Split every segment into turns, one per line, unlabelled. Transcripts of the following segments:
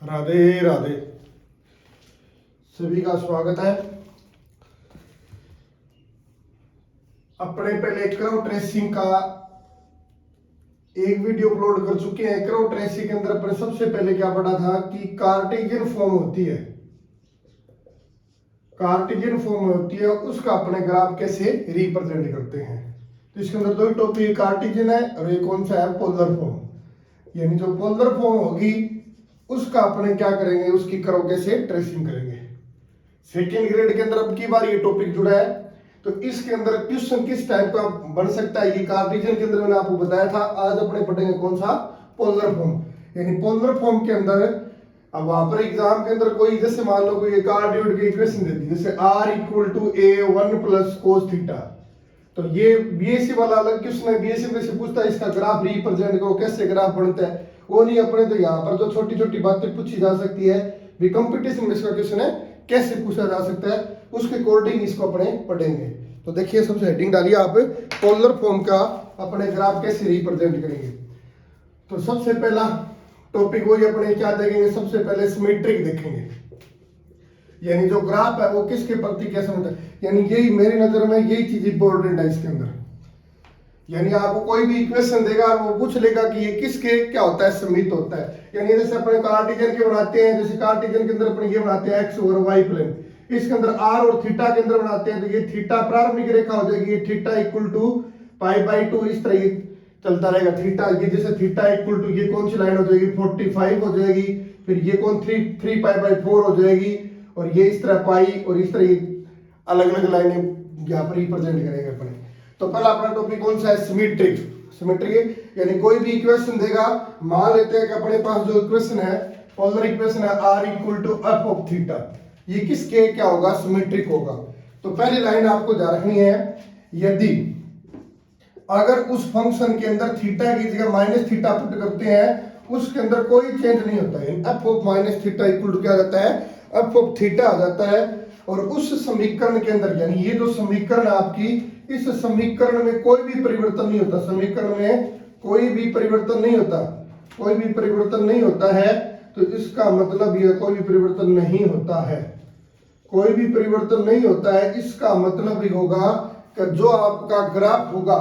राधे राधे। सभी का स्वागत है। अपने पहले क्रव ट्रेसिंग का एक वीडियो अपलोड कर चुके हैं। क्रव ट्रेसिंग के अंदर अपने सबसे पहले क्या पढ़ा था कि कार्टेशियन फॉर्म होती है, कार्टेशियन फॉर्म होती है, उसका अपने ग्राफ कैसे रिप्रेजेंट करते हैं। तो इसके अंदर दो टॉपिक, कार्टेशियन है और एक कौन सा है, पोलर फॉर्म। यानी जो पोलर फॉर्म होगी उसका अपने क्या करेंगे, उसकी कर्व कैसे ट्रेसिंग करेंगे। सेकेंड ग्रेड के अंदर अब की बार ये टॉपिक जुड़ा है, तो इसके अंदर क्वेश्चन किस टाइप का बन सकता है। ये कार्टेशियन के अंदर मैंने आपको बताया था। आज अपने पढ़ेंगे कौन सा, पोलर फॉर्म। यानी पोलर फॉर्म के अंदर अब वहां पर एग्जाम के अंदर कोई जैसे मान लो कोई कार्डियोइड की इक्वेशन देती है, जैसे r equal to a1 plus cos theta, तो ये बीएससी वाला अलग क्वेश्चन है। बीएससी में से पूछता है इसका ग्राफ रिप्रेजेंट करो, कैसे ग्राफ बनता है, वो नहीं। अपने तो यहाँ पर जो छोटी छोटी बातें पूछी जा सकती है, भी कंपटीशन में इसका क्वेश्चन है कैसे पूछा जा सकता है, उसके अकॉर्डिंग इसको अपने पढ़ेंगे। तो देखिए सबसे हेडिंग डालिए आप, पोलर फॉर्म का अपने ग्राफ कैसे रिप्रेजेंट करेंगे। तो सबसे पहला टॉपिक वही अपने क्या देखेंगे, सबसे पहले सिमेट्रिक देखेंगे। यानी जो ग्राफ है वो किसके प्रति कैसा होता है, यानी यही मेरी नजर में यही चीज इंपॉर्टेंट है इसके अंदर। यानी आपको कोई भी इक्वेशन देगा और वो पूछ लेगा कि ये किसके क्या होता है, समित होता है। यानी जैसे अपने कार्टेशियन के बनाते हैं, जैसे कार्टेशियन के अंदर अपने ये बनाते हैं एक्स और वाई प्लेन, इसके अंदर आर और थीटा के अंदर बनाते हैं, तो ये थीटा प्रारंभिक रेखा हो जाएगी, ये theta equal to pi by 2, इस तरह ये चलता रहेगा। थीटा ये जैसे थीटा इक्वल टू ये कौन सी लाइन हो जाएगी, 45 हो जाएगी, फिर ये कौन 3 पाई बाई 4 हो जाएगी, और ये इस तरह पाई, और इस तरह अलग अलग लाइनें यहाँ पर रिप्रेजेंट करेंगे अपने। तो पहला अपना टॉपिक कौन सा है, सिमेट्रिक। सिमेट्रिक यानी कोई भी इक्वेशन देगा, मान लेते हैं कि अपने पास जो इक्वेशन है, पोलर इक्वेशन है r equal to f of theta, ये किसके क्या होगा, सिमेट्रिक होगा। तो पहली लाइन आपको ध्यान रखनी है, यदि अगर उस फंक्शन के अंदर थीटा की जगह माइनस थीटा पुट करते हैं, उसके अंदर कोई चेंज नहीं होता है, f of minus theta equal to क्या आ जाता है, एफ ऑफ थीटा आ जाता है। और उस समीकरण के अंदर, यानी ये जो समीकरण आपकी, इस समीकरण में कोई भी परिवर्तन नहीं होता, समीकरण में कोई भी परिवर्तन नहीं होता, कोई भी परिवर्तन नहीं होता है। तो इसका मतलब ये कोई भी परिवर्तन नहीं होता है, कोई भी परिवर्तन नहीं होता है। इसका मतलब ये होगा कि जो आपका ग्राफ होगा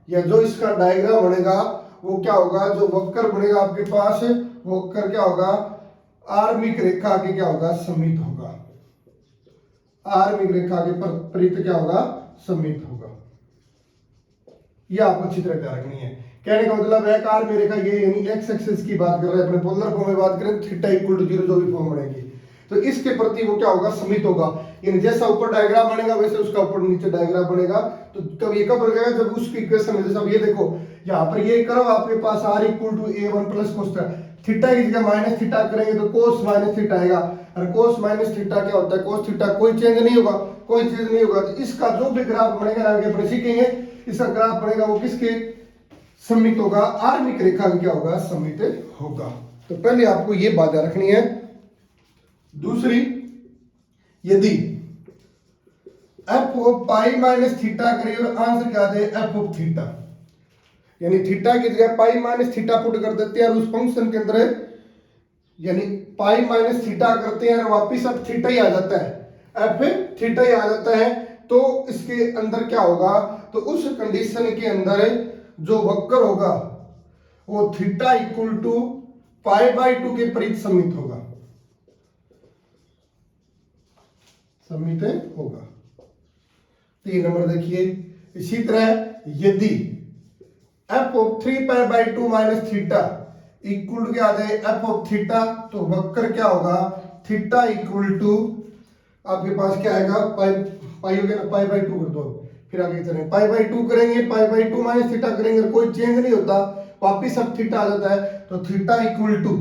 या जो इसका डायग्राम बनेगा वो क्या होगा, जो वक्र बनेगा आपके पास, वो वक्र क्या होगा, आर्मिक रेखा के क्या होगा, समित होगा। आर्मिक रेखा के परित क्या होगा, समित होगा। ये आपको अच्छी तरह ध्यान रखनी है। कहने का मतलब है आर्मिक रेखा ये, यानी एक्स एक्सिस की बात कर रहे हैं अपने, पोलर फॉर्म में बात करें थीटा इक्वल टू 0 जो भी फॉर्म बनेगी, तो इसके प्रति वो क्या होगा, समित होगा। यानी जैसा ऊपर डायग्राम बनेगा वैसे उसका ऊपर नीचे डायग्राम बनेगा। तो कब ये कब लगेगा, जब उसकी इक्वेशन में, जैसे ये देखो यहाँ पर ये कर्व आपके पास r equal to a1 plus cos theta की जगह माइनस थीटा करेंगे तो कोस माइनस थीटा आएगा, और कोस माइनस थीटा क्या होता है, कोस थीटा, कोई चेंज नहीं होगा, कोई चेंज नहीं होगा। तो इसका जो भी ग्राफ बनेगा, आगे अपने सीखेंगे, इसका ग्राफ बनेगा वो किसके समित होगा, आर्मिक रेखा क्या होगा, समित होगा। तो पहले आपको ये बात रखनी है। दूसरी, यदि f of pi minus theta करिए और आंसर क्या दे, एफ ऑफ थीटा, यानी थीटा की जगह पाई माइनस थीटा पुट कर देते हैं और उस फंक्शन के अंदर यानी पाई माइनस थीटा करते हैं और वापिस अब थीटा ही आ जाता है, एफ थीटा ही आ जाता है। तो इसके अंदर क्या होगा, तो उस कंडीशन के अंदर जो वक्र होगा वो theta equal to pi by 2 के परित समित होगा, समित होगा। 3 नंबर देखिए, इसी तरह यदि f of 3 pi by 2 minus theta equal to क्या आ जाए, एफ ऑफ थीटा, तो वक्र क्या होगा, थीटा इक्वल टू आपके पास क्या आएगा, पाई हो गया ना, पाई बाई 2 कर दो, फिर आगे चलें, पाई बाई 2 करेंगे, पाई बाई 2 माइनस थीटा करेंगे, कोई चेंज नहीं होता, वापिस अब थीटा आ जाता है। तो theta equal to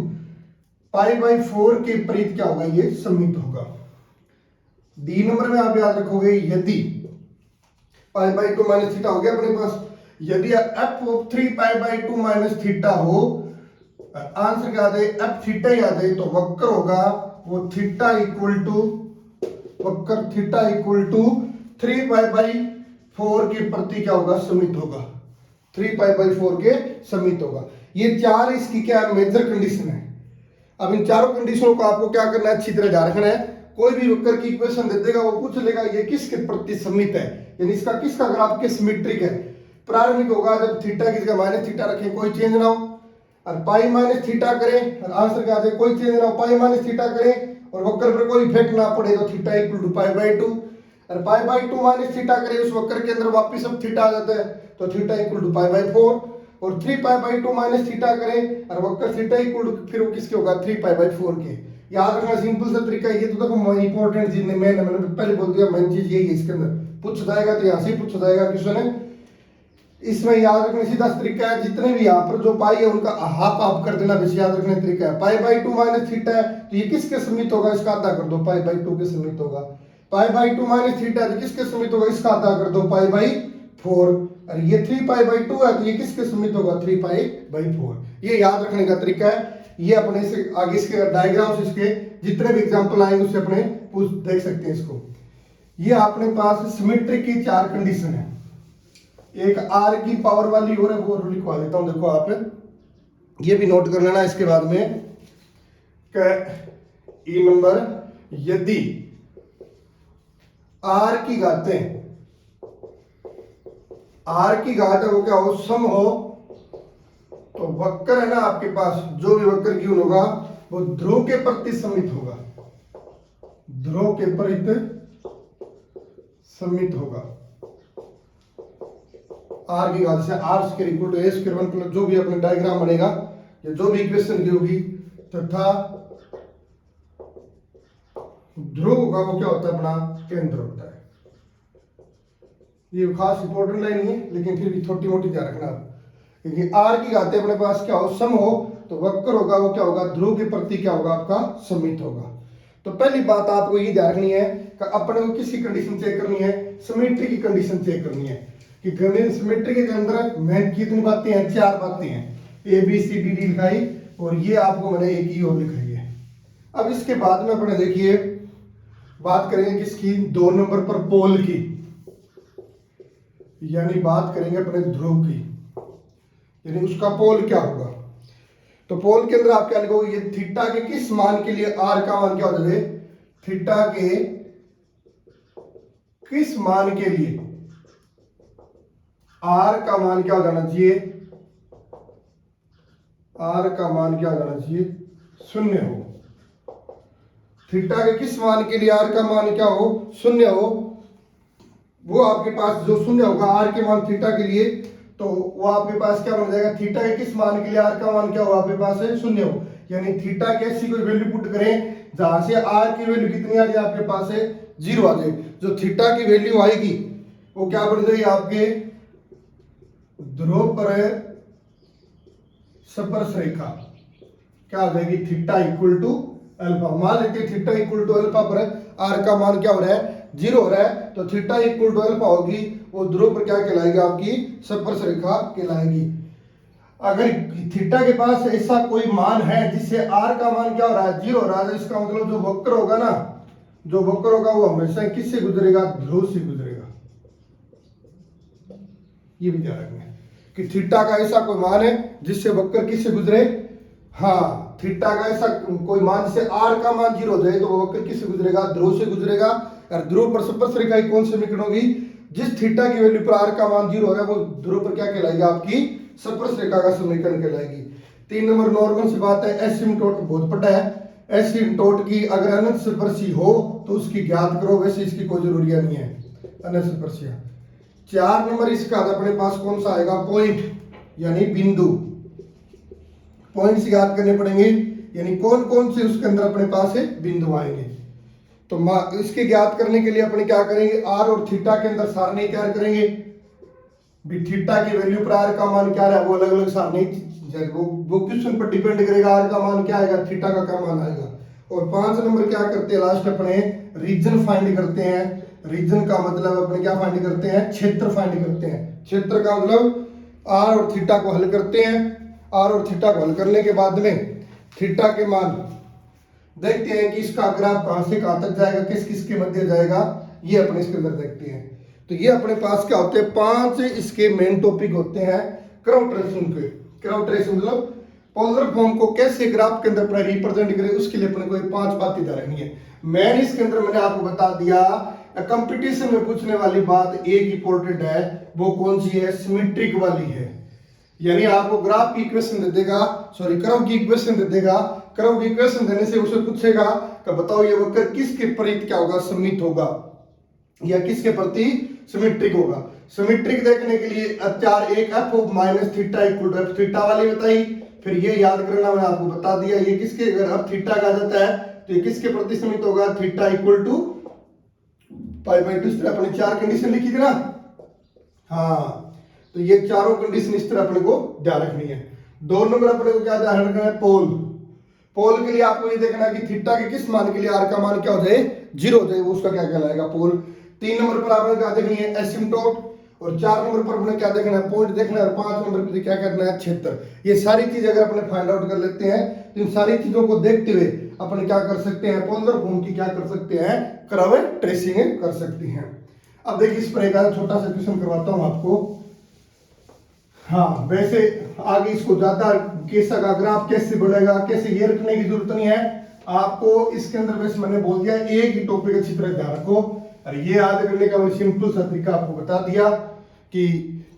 pi by 4 के परित क्या होगा, ये समित होगा। डी नंबर में आप याद रखोगे, यदि पाई बाई 2 माइनस थीटा हो गया अपने पास, यदि f of 3 pi by 2 minus theta हो, आंसर क्या आ जाए, एफ थीटा ही आ जाए, तो वक्र होगा वो थीटा इक्वल टू, वक्र theta equal to 3 pi by 4 के प्रति क्या होगा, समित होगा, 3 पाई बाई 4 के समित होगा। ये चार इसकी क्या मेजर कंडीशन है। अब इन चारों कंडीशनों को आपको क्या करना है, अच्छी तरह ध्यान रखना है। कोई भी वक्र की इक्वेशन दे देगा, वो पूछ लेगा ये किसके प्रति सममित है, यानी इसका किसका ग्राफ के सिमेट्रिक है। प्रारंभिक होगा जब थीटा की जगह माइनस थीटा रखें, कोई चेंज ना हो, और पाई माइनस थीटा करें और आंसर क्या आ जाए, कोई चेंज ना हो, पाई माइनस थीटा करें और वक्र पर कोई इफेक्ट ना पड़े तो theta equal to pi by 2, और पाई बाई 2 माइनस थीटा करें उस वक्र के अंदर वापिस अब थीटा आ जाता है तो theta equal to pi by 4, और 3 पाई बाई 2 माइनस थीटा करें और वक्र थीटा इक्वल टू फिर वो किसके होगा, 3 पाई बाई 4 के। याद रखना सिंपल सा तरीका, ये तो देखो इंपॉर्टेंट चीज मैंने पहले बोल दिया, मेन चीज यही है, इसके अंदर पूछ जाएगा तो यहाँ से पूछ जाएगा क्वेश्चन। इसमें याद रखने सीधा तरीका है, जितने भी यहाँ पर जो पाई है उनका हाफ हाफ कर देना, बस याद रखने तरीका है। पाई बाई 2 माइनस थीटा है तो ये किसके समीप होगा, इसका आधा कर दो, पाई बाई 2 के समीप होगा। पाई बाई 2 माइनस थीटा है तो किसके समीप होगा, इसका आधा कर दो, पाई बाई 4, और ये 3 पाई बाई 2 है तो ये किसके समीप होगा, 3 पाई बाई 4। ये याद रखने का तरीका है। ये अपने से आगे इसके डायग्राम्स, इसके जितने भी एग्जाम्पल आएंगे उससे अपने देख सकते हैं इसको। ये अपने पास सिमेट्रिक की 4 कंडीशन है, एक आर की पावर वाली और वो लिखवा देता हूं, देखो आप ये भी नोट कर लेना इसके बाद में। ई नंबर, यदि आर की घातें, आर की घात है वो क्या हो, सम हो, तो वक्र है ना आपके पास, जो भी वक्र क्यों होगा वो ध्रुव के प्रति सममित होगा, ध्रुव के प्रति सममित होगा। आर की घात से r square equal to a square 1 plus जो भी अपने डायग्राम बनेगा या जो भी इक्वेशन की होगी, तथा ध्रुव होगा वो क्या होता है, अपना केंद्र होता है। ये खास इंपॉर्टेंट लाइन नहीं है लेकिन फिर भी छोटी मोटी ध्यान रखना आप, क्योंकि आर की घातें अपने पास क्या हो, सम हो, तो वक्र होगा वो क्या होगा, ध्रुव के प्रति क्या होगा, आपका सममित होगा। तो पहली बात आपको ये ध्यान रखनी है कि अपने को किसकी कंडीशन चेक करनी है, सिमेट्री की कंडीशन चेक करनी है। कि सिमेट्री के अंदर मेन कितनी बातें हैं, 4 बातें हैं, A B C D D लिखाई, और ये आपको मैंने एक ई और लिखाई है। अब इसके बाद में अपने देखिए बात करेंगे किसकी, 2 नंबर पर पोल की, यानी बात करेंगे अपने ध्रुव की, यानी उसका पोल क्या होगा। तो पोल के अंदर आप क्या लिखोगे, ये थीटा के किस मान के लिए आर का मान क्या हो जाए, थीटा के किस मान के लिए आर का मान क्या हो जाना चाहिए, आर का मान क्या हो जाना चाहिए, 0 हो। थीटा के किस मान के लिए आर का मान क्या हो, 0 हो, वो आपके पास जो 0 होगा आर के मान थीटा के लिए, तो वो आपके पास क्या बन जाएगा, थीटा के किस मान के लिए आर का मान क्या हो, आपके पास है 0 हो। यानी थीटा की ऐसी कोई वैल्यू पुट करें जहां से आर की वैल्यू कितनी आ जाए, आपके पास है 0 आ जाए। जो थीटा की वैल्यू आएगी वो क्या बन जाएगी, आपके ध्रुव पर स्पर्श रेखा क्या हो जाएगी, थीटा इक्वल टू अल्फा। मान लेते हैं थीटा इक्वल टू अल्फा पर आर का मान क्या हो रहा है, 0 हो रहा है, तो थीटा इक्वल टू अल्फा होगी, वो ध्रुव पर क्या कहलाएगी, आपकी स्पर्श रेखा कहलाएगी। अगर थीटा के पास ऐसा कोई मान है जिससे आर का मान क्या हो रहा है, 0 हो रहा है, इसका मतलब जो वक्र होगा ना, जो वक्र होगा वो हमेशा किससे गुजरेगा, ध्रुव से गुजरेगा। ये भी ध्यान रखना है कि थीटा का ऐसा कोई मान है जिससे वक्र किससे गुजरे, हाँ थीटा का ऐसा कोई मान जिससे आर का मान 0 हो जाए तो वो वक्र किससे गुजरेगा, ध्रुव से गुजरेगा। और ध्रुव पर स्पर्श रेखा कौन सी समीकरण होगी, जिस थीटा की वैल्यू पर आर का मान 0 हो रहा है वो ध्रुव पर क्या कहलाएगी, आपकी स्पर्श रेखा का समीकरण कहलाएगी। 3 नंबर नॉर्मल सी बात है, एसिम्पटोट बहुत पता है, एसिम्पटोट की अगर अनंत स्पर्शी हो तो उसकी ज्ञात करो, वैसे इसकी कोई जरूरी नहीं है अनंत स्पर्शियां। 4 नंबर इसका अपने पास कौन सा आएगा, पॉइंट यानी बिंदु, पॉइंट से याद करने पड़ेंगे, यानी कौन कौन से उसके अंदर अपने पास है बिंदु आएंगे। तो इसके ज्ञात करने के लिए अपने क्या करेंगे, आर और थीटा के अंदर सारणी तैयार करेंगे। भी थीटा की वैल्यू पर आर का मान क्या है, वो अलग अलग सारणी, वो क्वेश्चन पर डिपेंड करेगा, आर का मान क्या आएगा, थीटा का क्या मान आएगा। और 5 नंबर क्या करते हैं, लास्ट अपने रीजन फाइंड करते हैं। रीजन का मतलब अपने क्या फाइंड करते हैं, क्षेत्र फाइंड करते हैं। क्षेत्र का मतलब आर और थीटा को हल करते हैं। आर और थीटा को हल करने के बाद में थीटा के मान देखते हैं कि इसका ग्राफ कहां से कहां तक जाएगा, किस किस के मध्य जाएगा, ये अपने इसके अंदर देखते हैं। तो ये अपने पास क्या होते हैं, 5 इसके मेन टॉपिक होते हैं कर्व ट्रेसिंग के। कर्व ट्रेसिंग मतलब पोलर फॉर्म को कैसे ग्राफ के अंदर अपना रिप्रेजेंट करें, उसके लिए अपने को 5 बातें ध्यान रखनी है। मैंने इसके अंदर मैंने आपको बता दिया, कंपटीशन में पूछने वाली बात एक इंपॉर्टेंट है, वो कौन सी है, सिमेट्रिक वाली है। यानी आपको ग्राफ की इक्वेशन दे देगा, सॉरी कर्व की इक्वेशन दे देगा, कर्व की इक्वेशन देने से उसे पूछेगा कि बताओ ये वक्र किसके प्रति क्या होगा, सममित होगा या किसके प्रति सिमेट्रिक होगा। सिमेट्रिक देखने के लिए अत्यार एक f of minus theta equal to f theta वाली बताई, फिर ये याद करना मैंने आपको बता दिया, ये किसके अगर अब थीटा का जाता है तो ये किसके प्रति सममित होगा, theta equal to pi by 2। इस तरह अपने 4 कंडीशन लिखी थी ना, हाँ, तो ये चारों कंडीशन इस तरह अपने को ध्यान रखनी है। 2 नंबर अपने को क्या ध्यान रखना है, पोल। पोल के लिए आपको ये देखना है कि थीटा के किस मान के लिए आर का मान क्या हो जाए, 0 हो जाए, वो उसका क्या कहलाएगा, पोल। 3 नंबर पर आपने क्या देखनी है, एसिम्पटोट, और 4 नंबर पर अपने क्या देखना है, पॉइंट देखना है, और 5 नंबर पर क्या करना है, क्षेत्र। ये सारी चीज अगर अपने फाइंड आउट कर लेते हैं तो इन सारी चीजों को देखते हुए अपने क्या कर सकते हैं, पोलर फॉर्म की क्या कर सकते हैं, कर्व ट्रेसिंग कर सकते हैं। अब देखिए इस पर एक छोटा सा क्वेश्चन करवाता हूं आपको। हाँ, वैसे आगे इसको ज्यादा कैसा का ग्राफ कैसे बढ़ेगा, कैसे ये रखने की जरूरत नहीं है आपको। इसके अंदर वैसे मैंने बोल दिया, एक ही टॉपिक अच्छी तरह ध्यान रखो, और ये याद करने का मैं सिंपल सा तरीका आपको बता दिया कि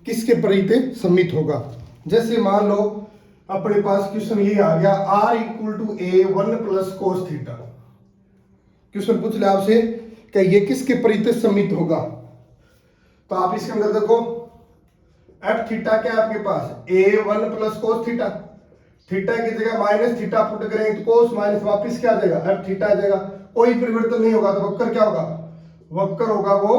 किसके प्रति सममित होगा। जैसे मान लो अपने पास क्वेश्चन ये आ गया, r equal to a 1 plus cos theta. Question पूछ ले आपसे कि ये किसके प्रति सममित होगा, तो आप इसके अंदर देखो एफ थीटा क्या है आपके पास, a1 plus cos theta, theta की जगह माइनस थीटा पुट करेंगे तो कोस माइनस वापस क्या आ जाएगा, एफ थीटा आ जाएगा, कोई परिवर्तन नहीं होगा, तो वक्र क्या होगा, वक्र होगा वो,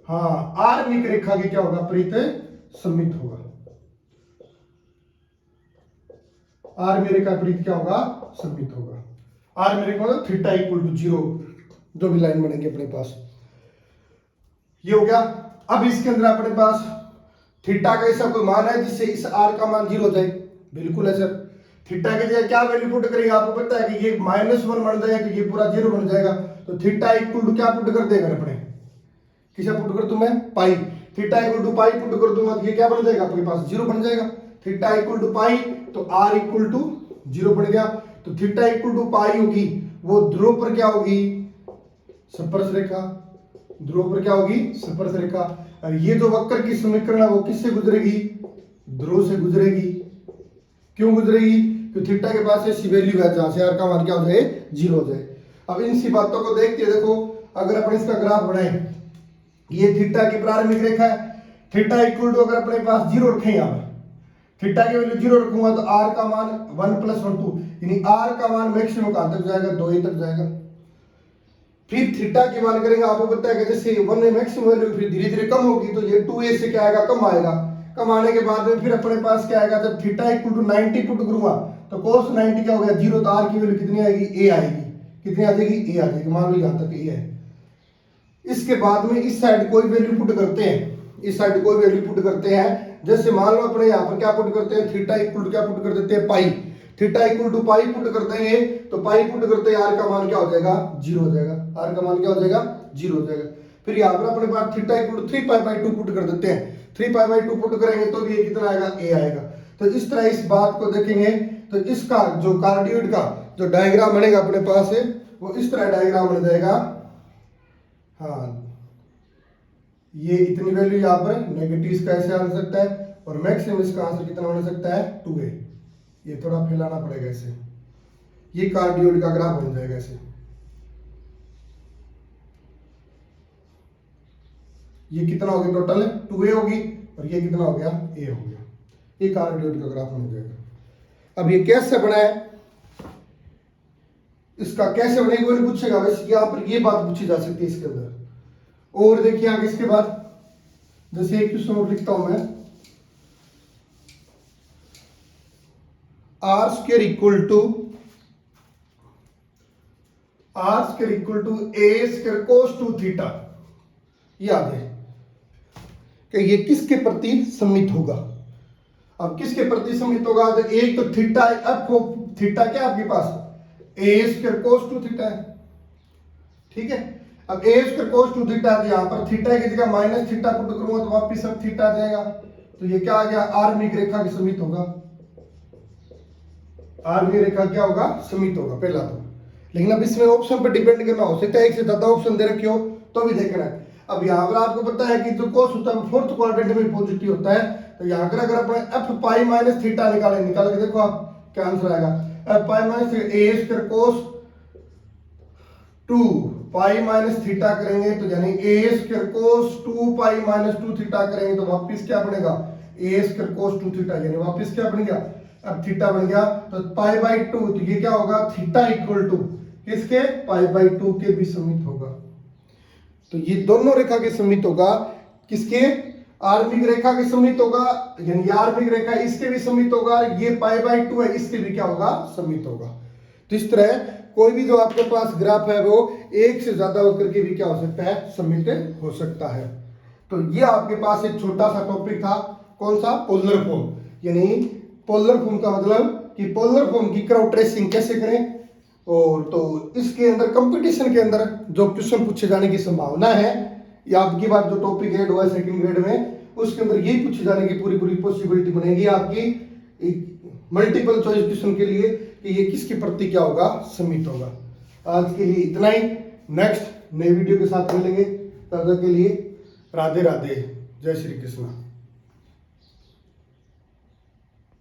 हाँ, आर्मिक रेखा की क्या होगा, प्रति सममित होगा। आर्मी रेखा प्रति क्या होगा, सममित होगा। आर्मी रेखा मतलब थीटा इक्वल टू 0, जो भी लाइन बनेगी अपने पास, ये हो गया। अब इसके अंदर अपने पास थीटा का ऐसा कोई मान है जिससे इस आर का मान 0 हो जाए, बिल्कुल है सर। थीटा की जगह क्या वैल्यू पुट करेंगे, आपको पता है कि ये -1 बन जाएगा, कि ये पूरा 0 बन जाएगा, तो थीटा इक्वल टू क्या पुट कर देगा अपने, किसे पुट कर दूं मैं, pi. Theta equal to pi put कर दूंगा तो ये क्या बन जाएगा आपके पास, 0 बन जाएगा। थीटा इक्वल टू पाई तो आर इक्वल टू 0 बन गया, तो थीटा इक्वल टू पाई होगी, वो ध्रुव पर क्या होगी, स्पर्श रेखा, ध्रुव पर क्या होगी, स्पर्श रेखा। और ये जो वक्र की समीकरण है वो किससे गुजरेगी, ध्रुव से गुजरेगी। क्यों गुजरेगी, तो थीटा के पास ऐसी वैल्यू है जहां से आर का मान क्या हो जाए, 0 हो जाए। अब इन सी बातों को देखते देखो, अगर अपन इसका ग्राफ बनाए, ये थीटा की प्रारंभिक रेखा है, थीटा इक्वल टू अगर अपने पास 0 रखें, यहाँ थीटा की वैल्यू 0 रखूंगा तो आर का मान 1 + 1 2, यानी आर का मान मैक्सिमम कहां तक जाएगा, 2a तक जाएगा। फिर थीटा की मान करेंगे, आपको पता है कि जैसे 1 है मैक्सिमम वैल्यू, फिर धीरे धीरे कम होगी, तो ये 2a से क्या आएगा, कम आएगा। कम आने के बाद में फिर अपने पास क्या आएगा, जब थीटा इक्वल टू 90 पुट करूंगा तो cos 90 क्या हो गया, 0, तो आर की वैल्यू कितनी आएगी, a आएगी। कितनी आ जाएगी, a आ जाएगी, मान लो यहां तक a है। इसके बाद में इस साइड कोई वैल्यू पुट करते हैं, इस साइड कोई वैल्यू पुट करते हैं, जैसे मान लो अपने यहाँ पर क्या पुट करते हैं, थीटा इक्वल टू क्या पुट कर देते हैं, pi. Theta equal to pi put करते हैं, तो पाई पुट करते हैं, आर का मान क्या हो जाएगा, 0 हो जाएगा। आर का मान क्या हो जाएगा, 0 हो जाएगा। फिर यहाँ पर अपने पास थीटा इक्वल टू 3π/2 पुट कर देते हैं, 3π/2 पुट करेंगे तो भी ये कितना आएगा, a आएगा। तो इस तरह इस बात को देखेंगे तो इसका जो कार्डियोइड का जो डायग्राम बनेगा अपने पास है, वो इस तरह डायग्राम बन जाएगा। हाँ, ये इतनी वैल्यू यहाँ पर नेगेटिव इसका ऐसे आ सकता है, और मैक्सिमम इसका आंसर कितना बन सकता है, 2a। ये थोड़ा फैलाना पड़ेगा ऐसे, ये कार्डियोइड का ग्राफ बन जाएगा ऐसे। ये कितना हो गया टोटल, 2a होगी, और ये कितना हो गया, a हो गया। ये कार्डियोइड का ग्राफ बन जाएगा। अब ये कैसे बना है, इसका कैसे बनेगा वो नहीं पूछेगा, वैसे यहाँ पर ये बात पूछी जा सकती है इसके अंदर। और देखिए आगे इसके बाद, जैसे एक क्वेश्चन और लिखता हूं मैं, r² equal to a² cos 2 theta, याद है कि ये किसके प्रति सममित होगा। अब किसके प्रति सममित होगा, तो एक तो थीटा एफ थीटा क्या आपके पास, a² cos 2 थीटा है, ठीक है। अब a² cos 2 थीटा है, यहाँ पर थीटा की जगह माइनस थीटा पुट करूंगा तो वापिस अब थीटा आ जाएगा, तो ये क्या आ गया, आर्मिक रेखा के सममित होगा। आर्मी रेखा क्या होगा, समित होगा पहला तो। लेकिन अब इसमें ऑप्शन पर डिपेंड करना हो सकता है, एक से ज्यादा ऑप्शन दे रखे हो तो भी देखना है। अब यहाँ पर आपको पता है कि जो कोस होता है फोर्थ क्वाड्रेंट में पॉजिटिव होता है, तो यहाँ पर अगर अपने एफ पाई माइनस थीटा निकाल के देखो आप क्या आंसर आएगा, F pi minus A square cos 2 pi minus theta करेंगे तो यानी A square cos 2 pi minus 2 theta करेंगे तो वापस क्या बनेगा, ए स्क्वायर कोस 2 थीटा, यानी वापस क्या बन गया, अब थीटा बन गया तो पाई बाई 2, तो ये क्या होगा, थीटा इक्वल टू किसके, पाई बाई 2 के भी समित होगा। तो ये दोनों रेखा के समित होगा, किसके, आर्मिक रेखा के समित होगा, यानी आर्मिक रेखा इसके भी समित होगा, ये पाई बाई 2 है इसके भी क्या होगा, समित होगा। तो इस तरह कोई भी जो आपके पास ग्राफ है वो एक से ज्यादा होकर के भी क्या हो सकता है, समित हो सकता है। तो ये आपके पास एक छोटा सा टॉपिक था, कौन सा, पोलर फॉर्म। यानी पोलर फॉर्म का मतलब कि पोलर फॉर्म की कर्व ट्रेसिंग कैसे करें, और तो इसके अंदर कंपटीशन के अंदर जो क्वेश्चन पूछे जाने की संभावना है, या आपकी बात जो टॉपिक ऐड हुआ है सेकंड ग्रेड में, उसके अंदर यही पूछे जाने की पूरी पॉसिबिलिटी बनेगी आपकी मल्टीपल चॉइस क्वेश्चन के लिए कि ये किसकी प्रति क्या होगा, समित होगा। आज के लिए इतना ही, नेक्स्ट नए वीडियो के साथ मिलेंगे, तब तक के लिए राधे राधे, जय श्री कृष्ण।